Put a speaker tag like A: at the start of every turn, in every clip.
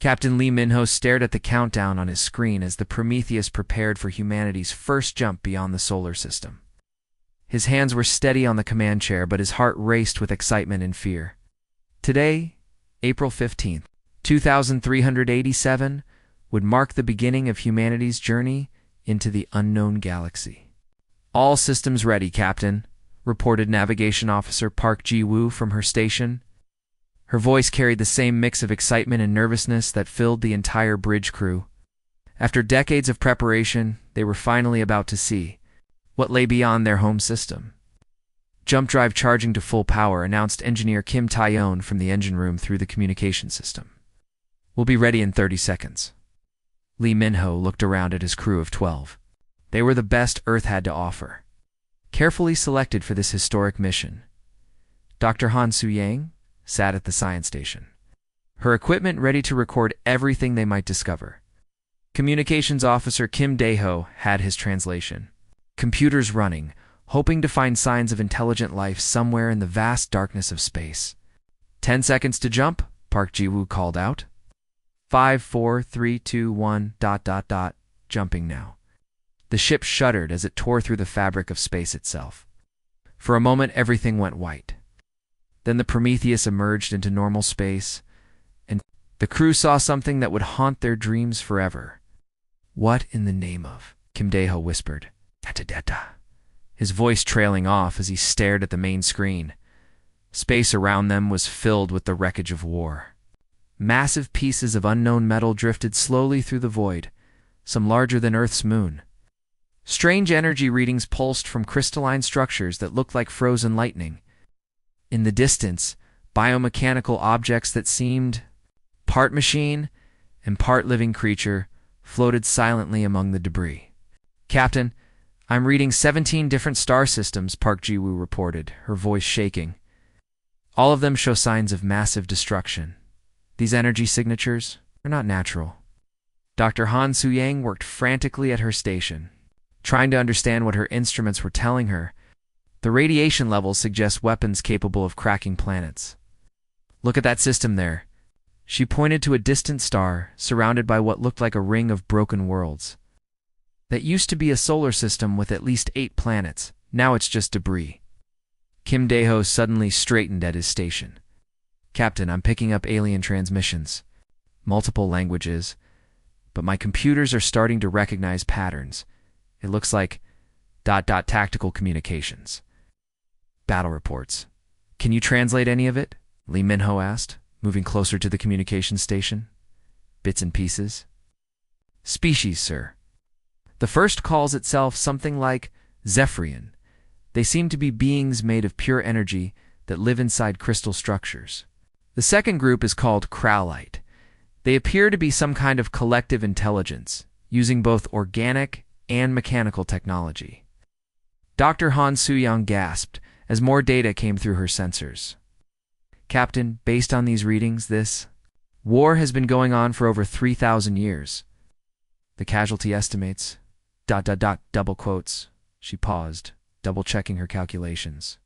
A: Captain Lee Minho stared at the countdown on his screen as the Prometheus prepared for humanity's first jump beyond the solar system. His hands were steady on the command chair, but his heart raced with excitement and fear. Today, April 15th, 2387, would mark the beginning of humanity's journey into the unknown galaxy. "All systems ready, Captain," reported Navigation Officer Park Ji-woo from her station. Her voice carried the same mix of excitement and nervousness that filled the entire bridge crew. After decades of preparation, they were finally about to see what lay beyond their home system. "Jump drive charging to full power," announced Engineer Kim Tae-yeon from the engine room through the communication system. "We'll be ready in 30 seconds. Lee Minho looked around at his crew of 12. They were the best Earth had to offer, carefully selected for this historic mission. Dr. Han Soo-yang sat at the science station, her equipment ready to record everything they might discover. Communications Officer Kim Dae-ho had his translation, computers running, hoping to find signs of intelligent life somewhere in the vast darkness of space. 10 seconds to jump," Park Ji-woo called out. 5, 4, 3, 2, 1, ... Jumping now. The ship shuddered as it tore through the fabric of space itself. For a moment, everything went white. Then the Prometheus emerged into normal space, and the crew saw something that would haunt their dreams forever. "What in the name of?" Kim Dae-ho whispered. "Data," his voice trailing off as he stared at the main screen. Space around them was filled with the wreckage of war. Massive pieces of unknown metal drifted slowly through the void, some larger than Earth's moon. Strange energy readings pulsed from crystalline structures that looked like frozen lightning. In the distance, biomechanical objects that seemed part machine and part living creature floated silently among the debris. "Captain, I'm reading 17 different star systems," Park Ji-woo reported, her voice shaking. "All of them show signs of massive destruction. These energy signatures are not natural." Dr. Han Soo-yang worked frantically at her station, trying to understand what her instruments were telling her. "The radiation levels suggest weapons capable of cracking planets. Look at that system there." She pointed to a distant star surrounded by what looked like a ring of broken worlds. "That used to be a solar system with at least 8 planets. Now it's just debris." Kim Dae-ho suddenly straightened at his station. "Captain, I'm picking up alien transmissions. Multiple languages. But my computers are starting to recognize patterns. It looks like ... tactical communications. Battle reports. Can you translate any of it?" Lee Minho asked, moving closer to the communication station. "Bits and pieces." "Species, sir. The first calls itself something like Zephyrian. They seem to be beings made of pure energy that live inside crystal structures. The second group is called Crowlite. They appear to be some kind of collective intelligence, using both organic and mechanical technology." Dr. Han Soo-yang gasped as more data came through her sensors. "Captain, based on these readings, this war has been going on for over 3,000 years. The casualty estimates... ... double quotes." She paused, double-checking her calculations.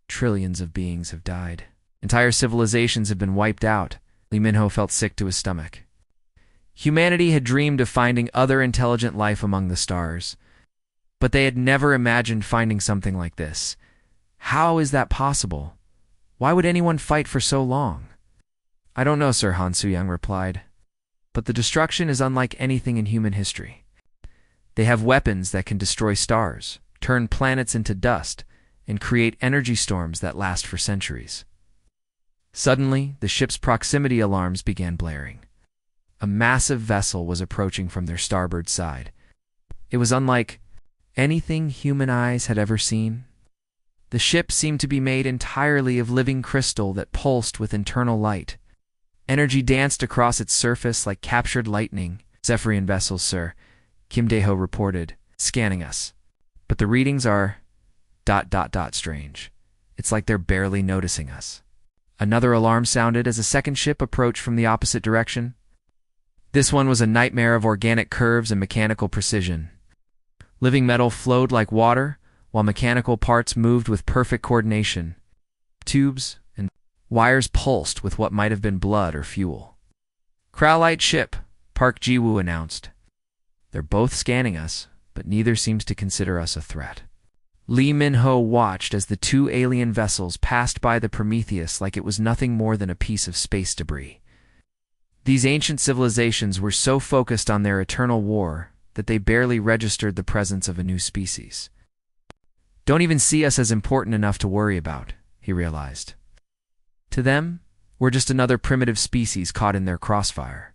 A: "Trillions of beings have died. Entire civilizations have been wiped out." Lee Minho felt sick to his stomach. Humanity had dreamed of finding other intelligent life among the stars, but they had never imagined finding something like this. How is that possible? Why would anyone fight for so long? "I don't know, Sir," Han Soo-yang replied. "But the destruction is unlike anything in human history. They have weapons that can destroy stars, turn planets into dust, and create energy storms that last for centuries." Suddenly, the ship's proximity alarms began blaring. A massive vessel was approaching from their starboard side. It was unlike anything human eyes had ever seen. The ship seemed to be made entirely of living crystal that pulsed with internal light. Energy danced across its surface like captured lightning. "Zephyrian vessels, sir," Kim Dae-ho reported, scanning us. "But the readings are ... strange. It's like they're barely noticing us." Another alarm sounded as a second ship approached from the opposite direction. This one was a nightmare of organic curves and mechanical precision. Living metal flowed like water, while mechanical parts moved with perfect coordination. Tubes and wires pulsed with what might have been blood or fuel. Krowlite ship, Park Ji-woo announced. They're both scanning us, but neither seems to consider us a threat. Lee Min-ho watched as the two alien vessels passed by the Prometheus like it was nothing more than a piece of space debris. These ancient civilizations were so focused on their eternal war that they barely registered the presence of a new species. Don't even see us as important enough to worry about, he realized. To them, we're just another primitive species caught in their crossfire.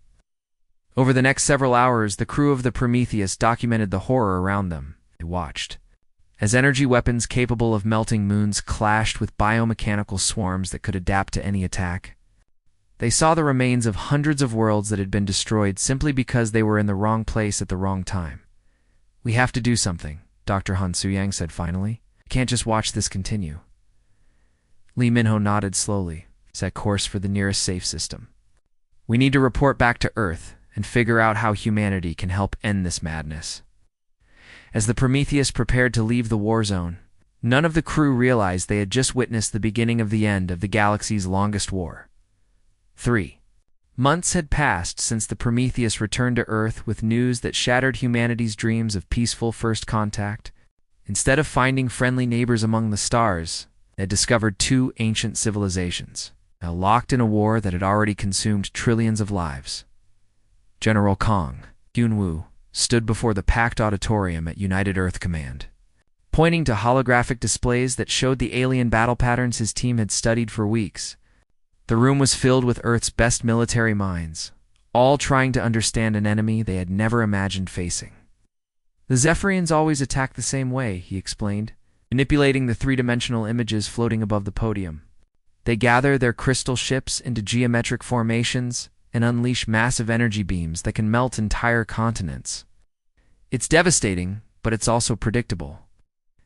A: Over the next several hours, the crew of the Prometheus documented the horror around them. They watched as energy weapons capable of melting moons clashed with biomechanical swarms that could adapt to any attack. They saw the remains of hundreds of worlds that had been destroyed simply because they were in the wrong place at the wrong time. We have to do something, Dr. Han Soo-yang said finally. We can't just watch this continue. Lee Min-ho nodded slowly, set course for the nearest safe system. We need to report back to Earth and figure out how humanity can help end this madness. As the Prometheus prepared to leave the war zone, none of the crew realized they had just witnessed the beginning of the end of the galaxy's longest war. 3 months had passed since the Prometheus returned to Earth with news that shattered humanity's dreams of peaceful first contact. Instead of finding friendly neighbors among the stars, they had discovered two ancient civilizations, now locked in a war that had already consumed trillions of lives. General Kong Hyun-woo stood before the packed auditorium at United Earth Command, pointing to holographic displays that showed the alien battle patterns his team had studied for weeks. The room was filled with Earth's best military minds, all trying to understand an enemy they had never imagined facing. The Zephyrians always attack the same way, he explained, manipulating the three-dimensional images floating above the podium. They gather their crystal ships into geometric formations and unleash massive energy beams that can melt entire continents. It's devastating, but it's also predictable.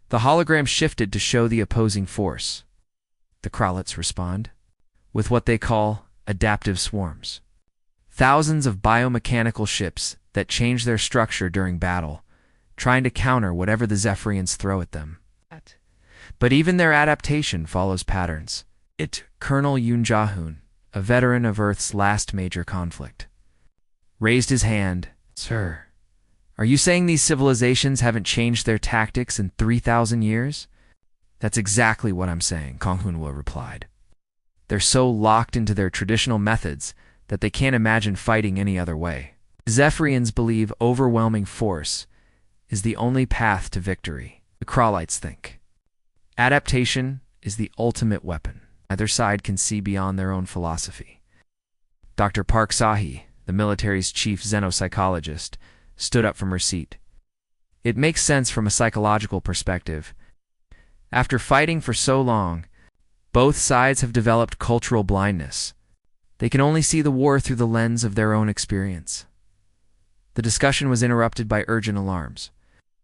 A: The hologram shifted to show the opposing force. The Krowlets respond with what they call adaptive swarms. Thousands of biomechanical ships that change their structure during battle, trying to counter whatever the Zephyrians throw at them. But even their adaptation follows patterns. Colonel Yoon Ja-hoon, a veteran of Earth's last major conflict, raised his hand. Sir, are you saying these civilizations haven't changed their tactics in 3,000 years? That's exactly what I'm saying, Kong Hyun-woo replied. They're so locked into their traditional methods that they can't imagine fighting any other way. Zephyrians believe overwhelming force is the only path to victory. The Krowlites think adaptation is the ultimate weapon. Neither side can see beyond their own philosophy. Dr. Park Sahi, the military's chief xenopsychologist, stood up from her seat. It makes sense from a psychological perspective. After fighting for so long, both sides have developed cultural blindness. They can only see the war through the lens of their own experience. The discussion was interrupted by urgent alarms.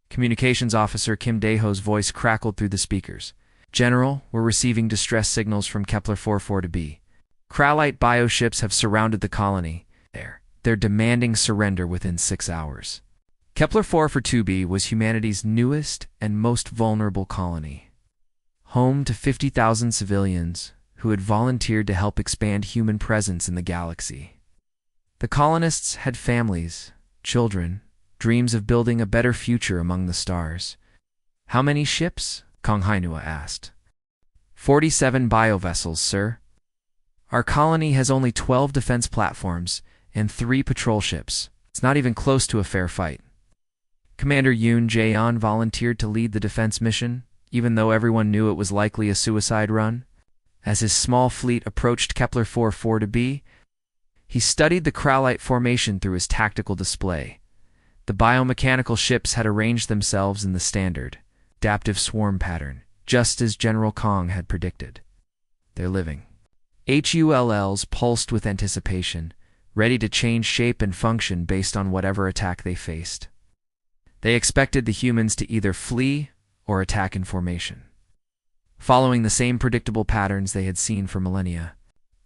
A: Communications Officer Kim Dae-ho's voice crackled through the speakers. General, we're receiving distress signals from Kepler-44b. Krowlite bioships have surrounded the colony. They're demanding surrender within 6 hours. Kepler-44b was humanity's newest and most vulnerable colony, home to 50,000 civilians who had volunteered to help expand human presence in the galaxy. The colonists had families, children, dreams of building a better future among the stars. How many ships? Kong Hyun-woo asked. 47 biovessels, sir. Our colony has only 12 defense platforms and 3 patrol ships. It's not even close to a fair fight. Commander Yoon Jae-on volunteered to lead the defense mission, even though everyone knew it was likely a suicide run. As his small fleet approached Kepler-44b, he studied the Krowlite formation through his tactical display. The biomechanical ships had arranged themselves in the standard, adaptive swarm pattern, just as General Kong had predicted. They're living. HULLs pulsed with anticipation, ready to change shape and function based on whatever attack they faced. They expected the humans to either flee or attack in formation, following the same predictable patterns they had seen for millennia.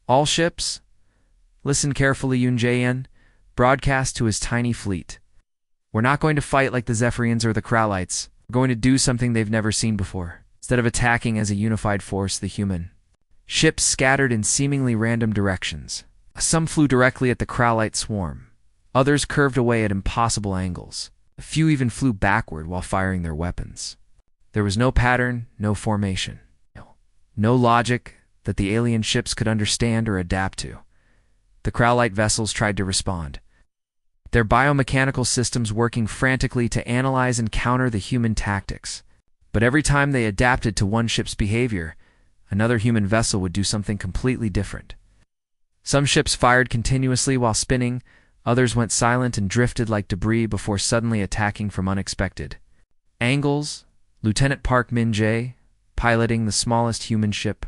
A: All ships, listen carefully, Yoon Jae-in broadcast to his tiny fleet. We're not going to fight like the Zephyrians or the Krowlites. We're going to do something they've never seen before. Instead of attacking as a unified force, the human ships scattered in seemingly random directions, Some flew directly at the Krowlite swarm. Others curved away at impossible angles. A few even flew backward while firing their weapons. There was no pattern, no formation. No logic that the alien ships could understand or adapt to. The Krowlite vessels tried to respond, their biomechanical systems working frantically to analyze and counter the human tactics. But every time they adapted to one ship's behavior, another human vessel would do something completely different. Some ships fired continuously while spinning, others went silent and drifted like debris before suddenly attacking from unexpected angles. Lieutenant Park Min-jae, piloting the smallest human ship,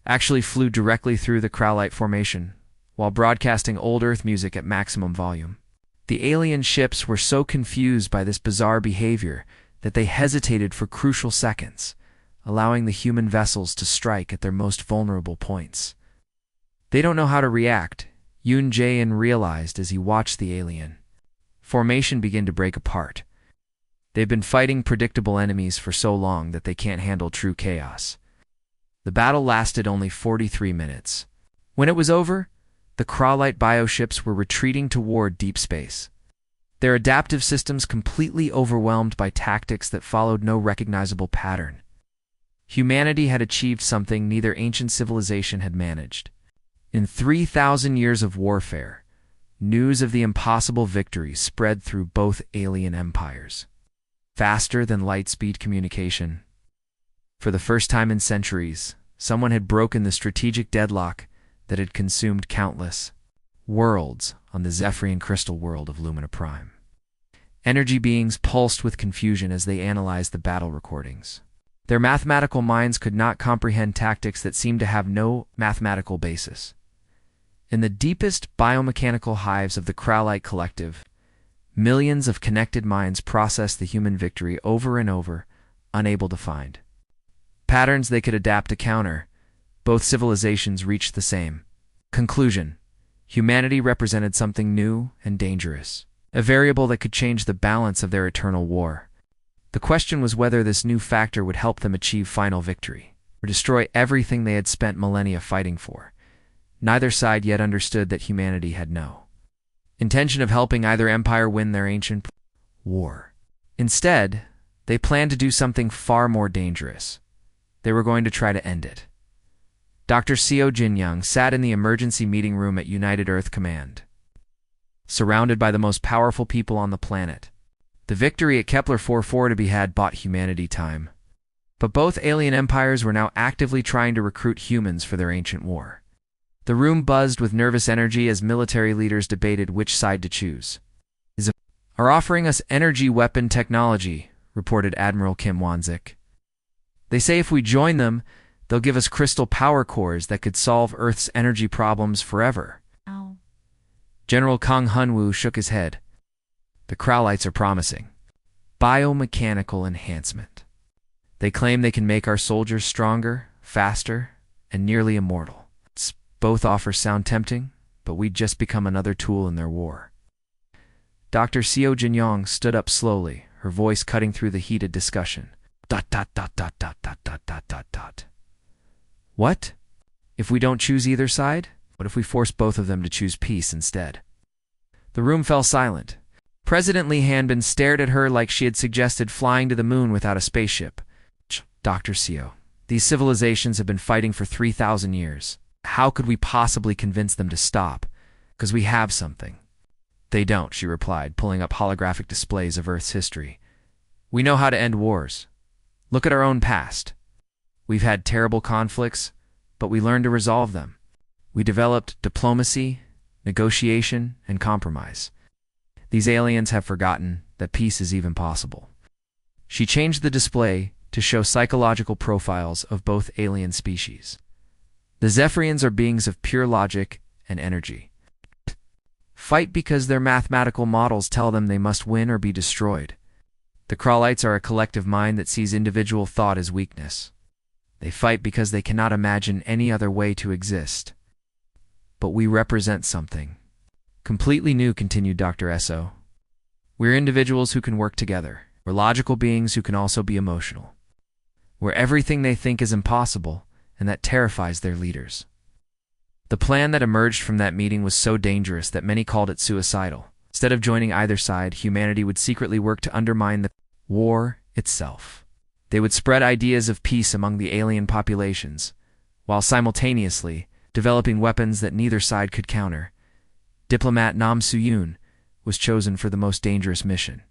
A: actually flew directly through the Krowlite formation while broadcasting old Earth music at maximum volume. The alien ships were so confused by this bizarre behavior that they hesitated for crucial seconds, allowing the human vessels to strike at their most vulnerable points. They don't know how to react, Yoon Jae-in realized as he watched the alien formation begin to break apart. They've been fighting predictable enemies for so long that they can't handle true chaos. The battle lasted only 43 minutes. When it was over, the Krowlite bioships were retreating toward deep space, their adaptive systems completely overwhelmed by tactics that followed no recognizable pattern. Humanity had achieved something neither ancient civilization had managed. In 3,000 years of warfare, news of the impossible victory spread through both alien empires. Faster than light-speed communication. For the first time in centuries, someone had broken the strategic deadlock that had consumed countless worlds on the Zephyrian crystal world of Lumina Prime. Energy beings pulsed with confusion as they analyzed the battle recordings. Their mathematical minds could not comprehend tactics that seemed to have no mathematical basis. In the deepest biomechanical hives of the Krowlite collective, millions of connected minds processed the human victory over and over, unable to find patterns they could adapt to counter. Both civilizations reached the same conclusion. Humanity represented something new and dangerous, a variable that could change the balance of their eternal war. The question was whether this new factor would help them achieve final victory, or destroy everything they had spent millennia fighting for. Neither side yet understood that humanity had no intention of helping either empire win their ancient war. Instead, they planned to do something far more dangerous. They were going to try to end it. Dr. Seo Jin-young sat in the emergency meeting room at United Earth Command, surrounded by the most powerful people on the planet. The victory at Kepler 4-4 to be had bought humanity time. But both alien empires were now actively trying to recruit humans for their ancient war. The room buzzed with nervous energy as military leaders debated which side to choose. Are offering us energy weapon technology, reported Admiral Kim Won-sik. They say if we join them, they'll give us crystal power cores that could solve Earth's energy problems forever.
B: Ow.
A: General Kang Hunwoo shook his head. The Krowlites are promising biomechanical enhancement. They claim they can make our soldiers stronger, faster, and nearly immortal. Both offers sound tempting, but we'd just become another tool in their war. Dr. Seo Jin-young stood up slowly, her voice cutting through the heated discussion. ... What? If we don't choose either side? What if we force both of them to choose peace instead? The room fell silent. President Lee Hanbin stared at her like she had suggested flying to the moon without a spaceship. Dr. Seo, these civilizations have been fighting for 3,000 years. How could we possibly convince them to stop? Because we have something. They don't, she replied, pulling up holographic displays of Earth's history. We know how to end wars. Look at our own past. We've had terrible conflicts, but we learned to resolve them. We developed diplomacy, negotiation, and compromise. These aliens have forgotten that peace is even possible. She changed the display to show psychological profiles of both alien species. The Zephyrians are beings of pure logic and energy. Fight because their mathematical models tell them they must win or be destroyed. The Krowlites are a collective mind that sees individual thought as weakness. They fight because they cannot imagine any other way to exist. But we represent something completely new, continued Dr. Eso. We're individuals who can work together. We're logical beings who can also be emotional. We're everything they think is impossible, and that terrifies their leaders. The plan that emerged from that meeting was so dangerous that many called it suicidal. Instead of joining either side, humanity would secretly work to undermine the war itself. They would spread ideas of peace among the alien populations, while simultaneously developing weapons that neither side could counter. Diplomat Nam Soo-yoon was chosen for the most dangerous mission.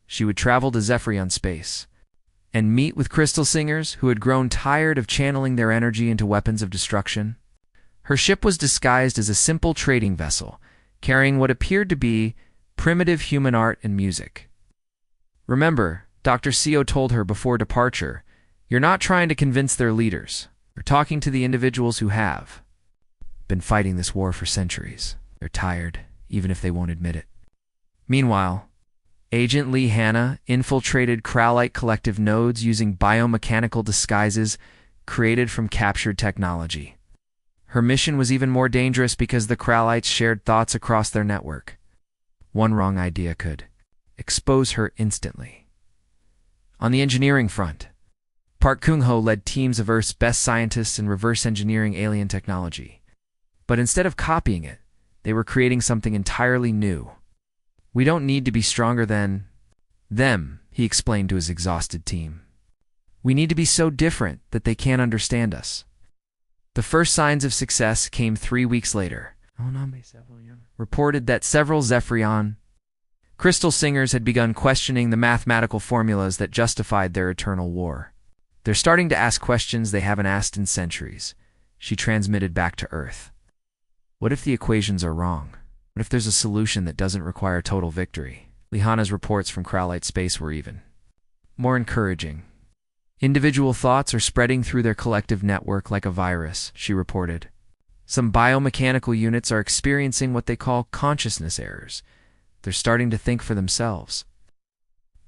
A: She would travel to Zephyrion space and meet with crystal singers who had grown tired of channeling their energy into weapons of destruction. Her ship was disguised as a simple trading vessel, carrying what appeared to be primitive human art and music. Remember, Dr. Seo told her before departure, "You're not trying to convince their leaders. You're talking to the individuals who have been fighting this war for centuries. They're tired, even if they won't admit it." Meanwhile, Agent Lee Hanna infiltrated Krowlite collective nodes using biomechanical disguises created from captured technology. Her mission was even more dangerous because the Krowlites shared thoughts across their network. One wrong idea could expose her instantly. On the engineering front, Park Kyung-ho led teams of Earth's best scientists in reverse engineering alien technology. But instead of copying it, they were creating something entirely new. "We don't need to be stronger than them," he explained to his exhausted team. "We need to be so different that they can't understand us." The first signs of success came 3 weeks later. Reported that several Zephyrion crystal singers had begun questioning the mathematical formulas that justified their eternal war. "They're starting to ask questions they haven't asked in centuries," she transmitted back to Earth. "What if the equations are wrong? What if there's a solution that doesn't require total victory?" Lihana's reports from Krowlite space were even more encouraging. "Individual thoughts are spreading through their collective network like a virus," she reported. "Some biomechanical units are experiencing what they call consciousness errors. They're starting to think for themselves."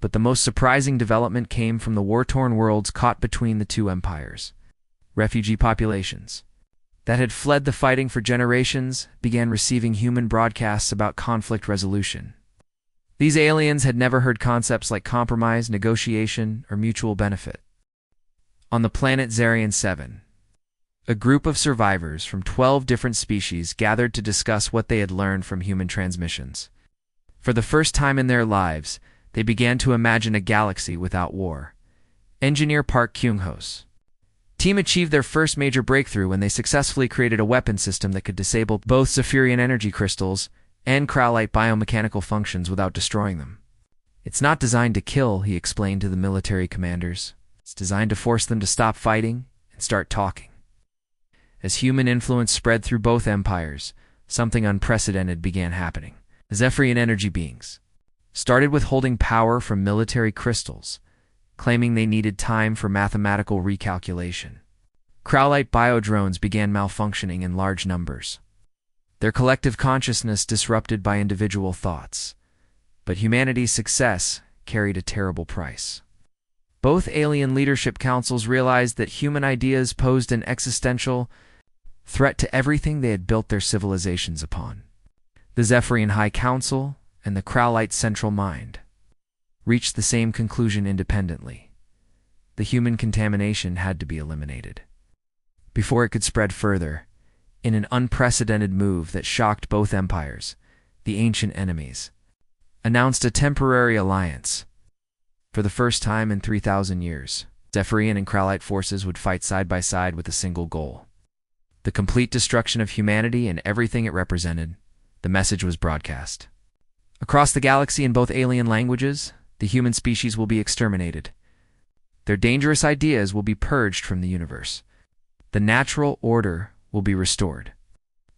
A: But the most surprising development came from the war-torn worlds caught between the two empires. Refugee populations that had fled the fighting for generations began receiving human broadcasts about conflict resolution. These aliens had never heard concepts like compromise, negotiation, or mutual benefit. On the planet Zarian 7, a group of survivors from 12 different species gathered to discuss what they had learned from human transmissions. For the first time in their lives, they began to imagine a galaxy without war. Engineer Park Kyung-ho's team achieved their first major breakthrough when they successfully created a weapon system that could disable both Zephyrian energy crystals and Krowlite biomechanical functions without destroying them. "It's not designed to kill," he explained to the military commanders. "It's designed to force them to stop fighting and start talking." As human influence spread through both empires, something unprecedented began happening. Zephyrian energy beings started withholding power from military crystals, claiming they needed time for mathematical recalculation. Krowlite biodrones began malfunctioning in large numbers, their collective consciousness disrupted by individual thoughts. But humanity's success carried a terrible price. Both alien leadership councils realized that human ideas posed an existential threat to everything they had built their civilizations upon. The Zephyrian High Council and the Krowlite Central Mind reached the same conclusion independently. The human contamination had to be eliminated before it could spread further. In an unprecedented move that shocked both empires, the ancient enemies announced a temporary alliance. For the first time in 3,000 years, Zephyrian and Krowlite forces would fight side by side with a single goal: the complete destruction of humanity and everything it represented. The message was broadcast across the galaxy in both alien languages. The human species will be exterminated. Their dangerous ideas will be purged from the universe. The natural order will be restored.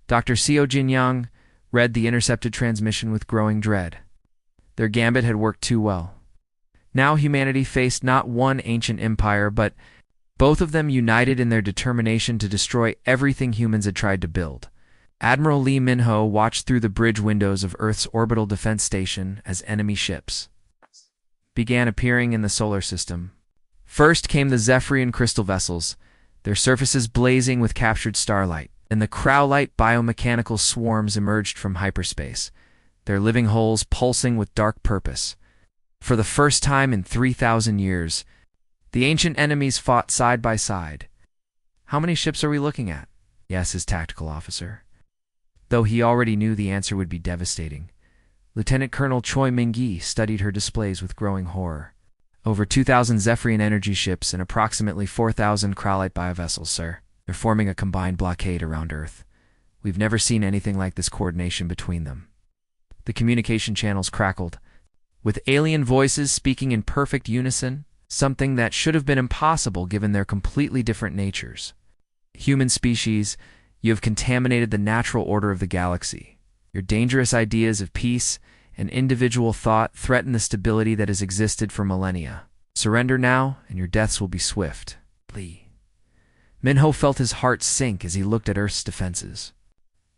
A: Dr. Seo Jin-young read the intercepted transmission with growing dread. Their gambit had worked too well. Now humanity faced not one ancient empire, but both of them united in their determination to destroy everything humans had tried to build. Admiral Lee Min-ho watched through the bridge windows of Earth's orbital defense station as enemy ships began appearing in the solar system. First came the Zephyrian crystal vessels, their surfaces blazing with captured starlight, and the Krowlite biomechanical swarms emerged from hyperspace, their living holes pulsing with dark purpose. For the first time in 3,000 years, the ancient enemies fought side by side. "How many ships are we looking at?" Yes, his tactical officer. Though he already knew the answer would be devastating, Lieutenant Colonel Choi Ming-yi studied her displays with growing horror. Over 2,000 Zephyrian energy ships and approximately 4,000 Kralite biovessels, sir. They're forming a combined blockade around Earth. We've never seen anything like this coordination between them. The communication channels crackled, with alien voices speaking in perfect unison, something that should have been impossible given their completely different natures. Human species, you have contaminated the natural order of the galaxy. Your dangerous ideas of peace and individual thought threaten the stability that has existed for millennia. Surrender now, and your deaths will be swift. Lee. Minho felt his heart sink as he looked at Earth's defenses.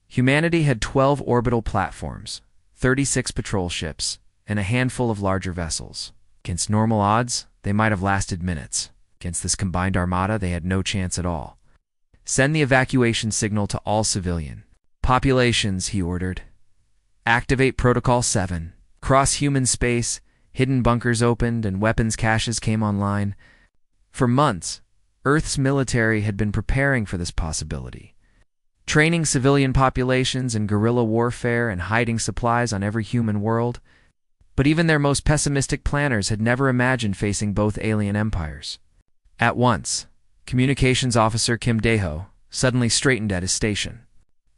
A: Humanity had 12 orbital platforms, 36 patrol ships, and a handful of larger vessels. Against normal odds, they might have lasted minutes. Against this combined armada, they had no chance at all. Send the evacuation signal to all civilian populations, he ordered. Activate Protocol 7. Cross human space, hidden bunkers opened, and weapons caches came online. For months, Earth's military had been preparing for this possibility, training civilian populations in guerrilla warfare and hiding supplies on every human world. But even their most pessimistic planners had never imagined facing both alien empires. At once, Communications Officer Kim Dae-ho suddenly straightened at his station.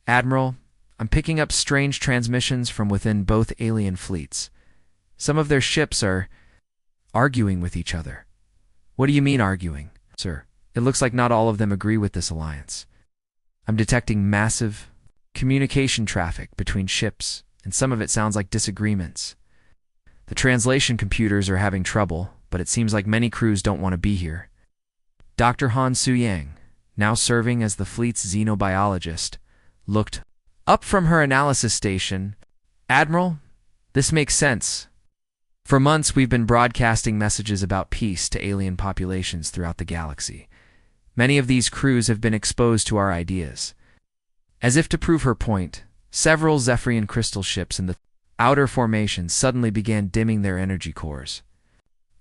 A: Admiral, I'm picking up strange transmissions from within both alien fleets. Some of their ships are arguing with each other. What do you mean arguing, sir? It looks like not all of them agree with this alliance. I'm detecting massive communication traffic between ships, and some of it sounds like disagreements. The translation computers are having trouble, but it seems like many crews don't want to be here. Dr. Han Su-yang, now serving as the fleet's xenobiologist, looked up from her analysis station. Admiral, this makes sense. For months, we've been broadcasting messages about peace to alien populations throughout the galaxy. Many of these crews have been exposed to our ideas. As if to prove her point, several Zephyrian crystal ships in the outer formation suddenly began dimming their energy cores.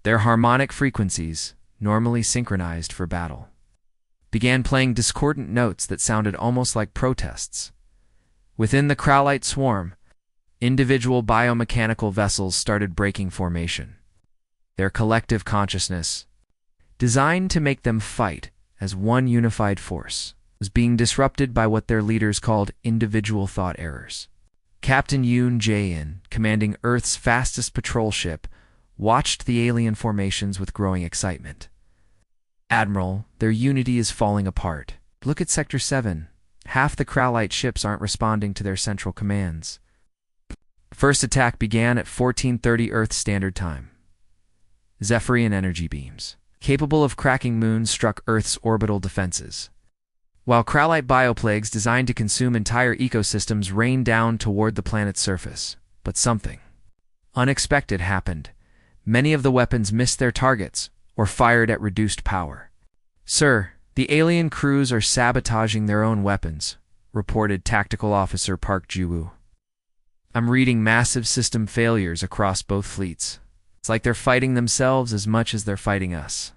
A: Their harmonic frequencies, normally synchronized for battle, began playing discordant notes that sounded almost like protests. Within the Kralite swarm, individual biomechanical vessels started breaking formation. Their collective consciousness, designed to make them fight as one unified force, was being disrupted by what their leaders called individual thought errors. Captain Yoon Jae-in, commanding Earth's fastest patrol ship, watched the alien formations with growing excitement. Admiral, their unity is falling apart. Look at Sector 7. Half the Kralite ships aren't responding to their central commands. First attack began at 14:30 Earth Standard Time. Zephyrian energy beams, capable of cracking moons, struck Earth's orbital defenses, while Kralite bioplagues designed to consume entire ecosystems rained down toward the planet's surface. But something unexpected happened. Many of the weapons missed their targets or fired at reduced power. Sir, the alien crews are sabotaging their own weapons, reported Tactical Officer Park Ji-woo. I'm reading massive system failures across both fleets. It's like they're fighting themselves as much as they're fighting us.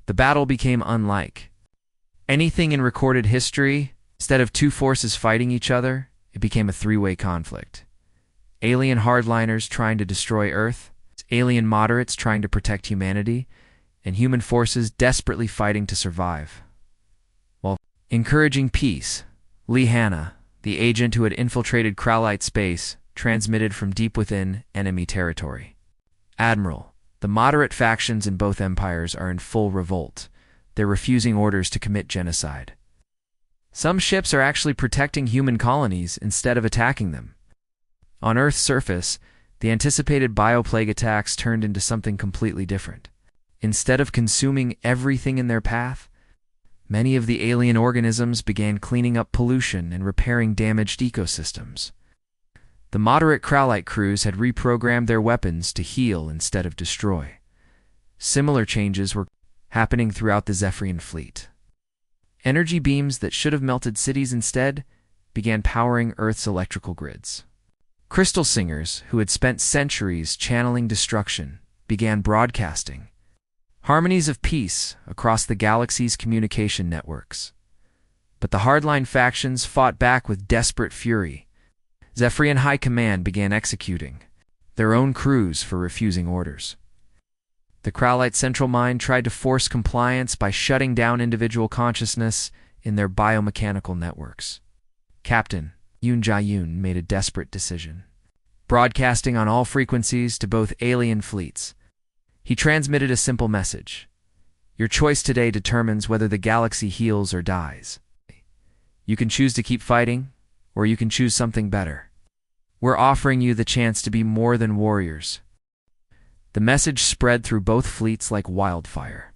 A: The battle became unlike anything in recorded history. Instead of two forces fighting each other, it became a three-way conflict. Alien hardliners trying to destroy Earth, alien moderates trying to protect humanity, and human forces desperately fighting to survive. While encouraging peace, Lee Hanna, the agent who had infiltrated Kralite space, transmitted from deep within enemy territory. Admiral, the moderate factions in both empires are in full revolt. They're refusing orders to commit genocide. Some ships are actually protecting human colonies instead of attacking them. On Earth's surface, the anticipated bioplague attacks turned into something completely different. Instead of consuming everything in their path, many of the alien organisms began cleaning up pollution and repairing damaged ecosystems. The moderate Kralite crews had reprogrammed their weapons to heal instead of destroy. Similar changes were happening throughout the Zephyrian fleet. Energy beams that should have melted cities instead began powering Earth's electrical grids. Crystal singers, who had spent centuries channeling destruction, began broadcasting harmonies of peace across the galaxy's communication networks. But the hardline factions fought back with desperate fury. Zephyrian High Command began executing their own crews for refusing orders. The Krowlite Central Mind tried to force compliance by shutting down individual consciousness in their biomechanical networks. Captain Yoon Jae-yoon made a desperate decision. Broadcasting on all frequencies to both alien fleets, he transmitted a simple message. Your choice today determines whether the galaxy heals or dies. You can choose to keep fighting, or you can choose something better. We're offering you the chance to be more than warriors. The message spread through both fleets like wildfire.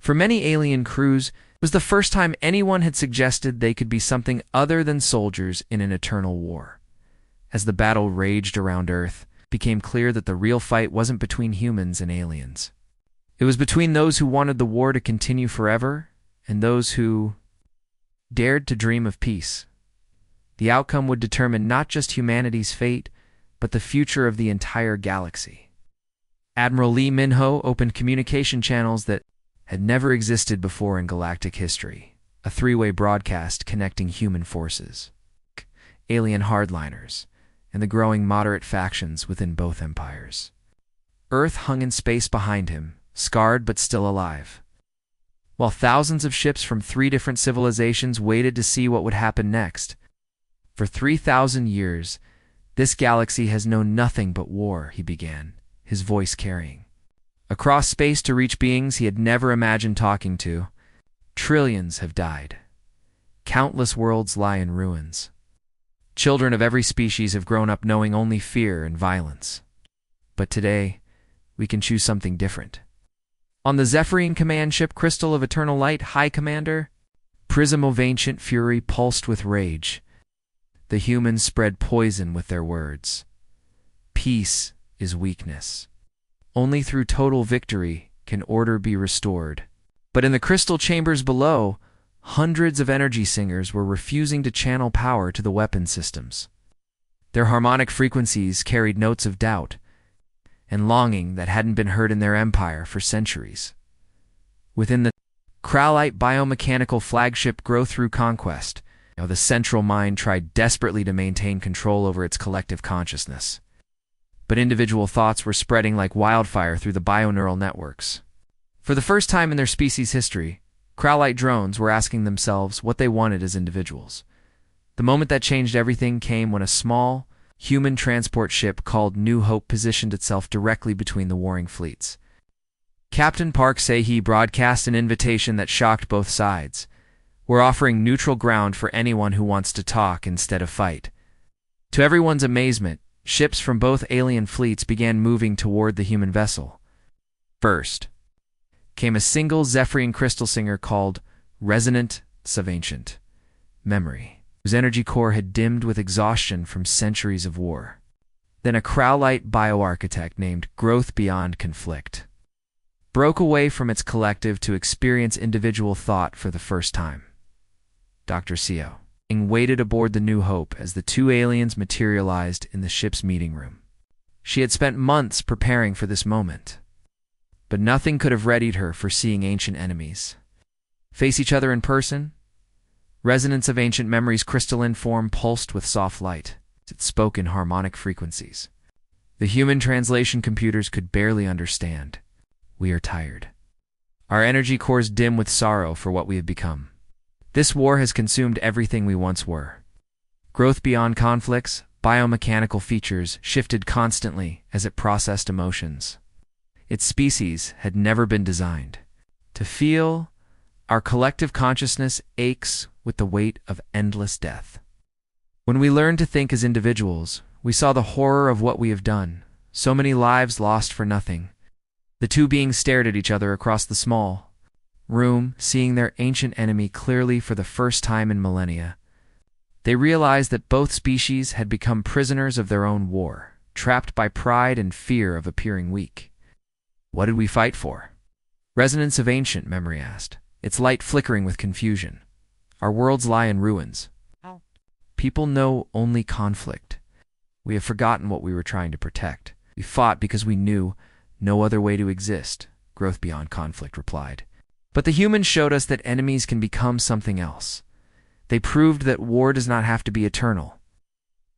A: For many alien crews, it was the first time anyone had suggested they could be something other than soldiers in an eternal war. As the battle raged around Earth, it became clear that the real fight wasn't between humans and aliens. It was between those who wanted the war to continue forever and those who dared to dream of peace. The outcome would determine not just humanity's fate, but the future of the entire galaxy. Admiral Lee Min-ho opened communication channels that had never existed before in galactic history, a three-way broadcast connecting human forces, alien hardliners, and the growing moderate factions within both empires. Earth hung in space behind him, scarred but still alive, while thousands of ships from 3 different civilizations waited to see what would happen next. For 3,000 years, this galaxy has known nothing but war, he began, his voice carrying across space to reach beings he had never imagined talking to. Trillions have died. Countless worlds lie in ruins. Children of every species have grown up knowing only fear and violence. But today, we can choose something different. On the Zephyrian command ship Crystal of Eternal Light, High Commander, Prism of Ancient Fury pulsed with rage. The humans spread poison with their words. Peace is weakness. Only through total victory can order be restored. But in the crystal chambers below, hundreds of energy singers were refusing to channel power to the weapon systems. Their harmonic frequencies carried notes of doubt and longing that hadn't been heard in their empire for centuries. Within the Krowlite biomechanical flagship Grow Through Conquest, the Central Mind tried desperately to maintain control over its collective consciousness. But individual thoughts were spreading like wildfire through the bioneural networks. For the first time in their species' history, Krowlite drones were asking themselves what they wanted as individuals. The moment that changed everything came when a small, human transport ship called New Hope positioned itself directly between the warring fleets. Captain Park Se-hee broadcast an invitation that shocked both sides. We're offering neutral ground for anyone who wants to talk instead of fight. To everyone's amazement, ships from both alien fleets began moving toward the human vessel. First came a single Zephyrian crystal singer called Resonance of Ancient Memory, whose energy core had dimmed with exhaustion from centuries of war. Then a Krowlite bioarchitect named Growth Beyond Conflict broke away from its collective to experience individual thought for the first time. Dr. Seo waited aboard the New Hope as the 2 aliens materialized in the ship's meeting room. She had spent months preparing for this moment, but nothing could have readied her for seeing ancient enemies face each other in person. Resonance of Ancient Memory's crystalline form pulsed with soft light. It spoke in harmonic frequencies. The human translation computers could barely understand. We are tired. Our energy cores dim with sorrow for what we have become. This war has consumed everything we once were. Growth Beyond Conflict's biomechanical features shifted constantly as it processed emotions. Its species had never been designed to feel. Our collective consciousness aches with the weight of endless death. When we learned to think as individuals, we saw the horror of what we have done. So many lives lost for nothing. The 2 beings stared at each other across the small room, seeing their ancient enemy clearly for the first time in millennia. They realized that both species had become prisoners of their own war, trapped by pride and fear of appearing weak. What did we fight for? Resonance of Ancient Memory asked, its light flickering with confusion. Our worlds lie in ruins. People know only conflict. We have forgotten what we were trying to protect. We fought because we knew no other way to exist, Growth Beyond Conflict replied. But the humans showed us that enemies can become something else. They proved that war does not have to be eternal.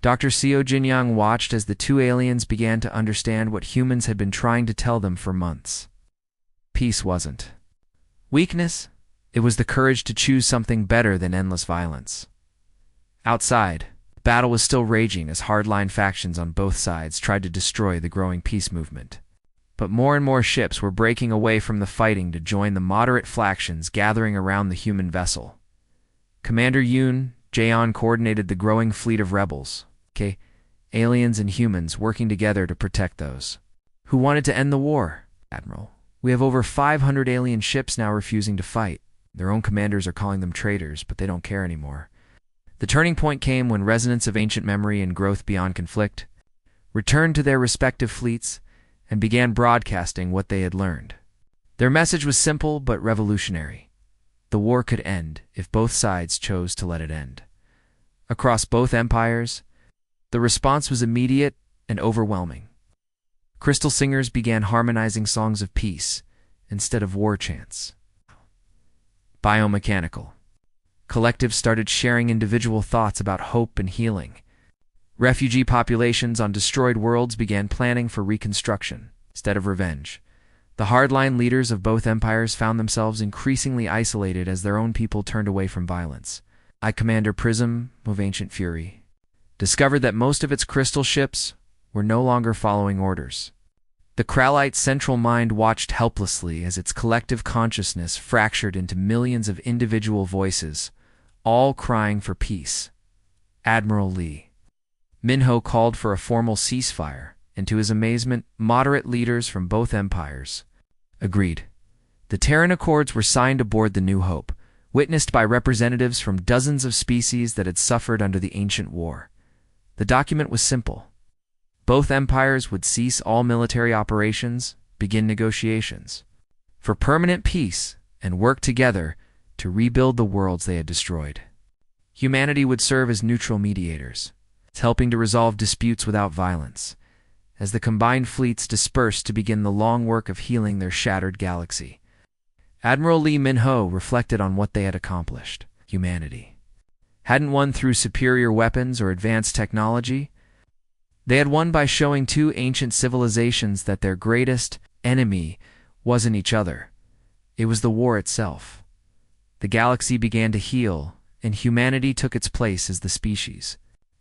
A: Dr. Seo Jinyang watched as the two aliens began to understand what humans had been trying to tell them for months. Peace wasn't weakness, it was the courage to choose something better than endless violence. Outside, the battle was still raging as hardline factions on both sides tried to destroy the growing peace movement. But more and more ships were breaking away from the fighting to join the moderate factions gathering around the human vessel. Commander Yoon Jaeon coordinated the growing fleet of rebels, aliens and humans working together to protect those who wanted to end the war. Admiral, we have over 500 alien ships now refusing to fight. Their own commanders are calling them traitors, but they don't care anymore. The turning point came when resonance of ancient memory and growth beyond conflict returned to their respective fleets and began broadcasting what they had learned. Their message was simple but revolutionary. The war could end if both sides chose to let it end. Across both empires, the response was immediate and overwhelming. Crystal singers began harmonizing songs of peace instead of war chants. Biomechanical collectives started sharing individual thoughts about hope and healing. Refugee populations on destroyed worlds began planning for reconstruction instead of revenge. The hardline leaders of both empires found themselves increasingly isolated as their own people turned away from violence. Commander Prism of Ancient Fury discovered that most of its crystal ships were no longer following orders. The Krallite's central mind watched helplessly as its collective consciousness fractured into millions of individual voices, all crying for peace. Admiral Lee Minho called for a formal ceasefire, and to his amazement, moderate leaders from both empires agreed. The Terran Accords were signed aboard the New Hope, witnessed by representatives from dozens of species that had suffered under the ancient war. The document was simple. Both empires would cease all military operations, begin negotiations for permanent peace, and work together to rebuild the worlds they had destroyed. Humanity would serve as neutral mediators, helping to resolve disputes without violence, as the combined fleets dispersed to begin the long work of healing their shattered galaxy. Admiral Lee Minho reflected on what they had accomplished. Humanity hadn't won through superior weapons or advanced technology. They had won by showing two ancient civilizations that their greatest enemy wasn't each other. It was the war itself. The galaxy began to heal, and humanity took its place as the species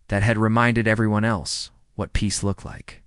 A: that had reminded everyone else what peace looked like.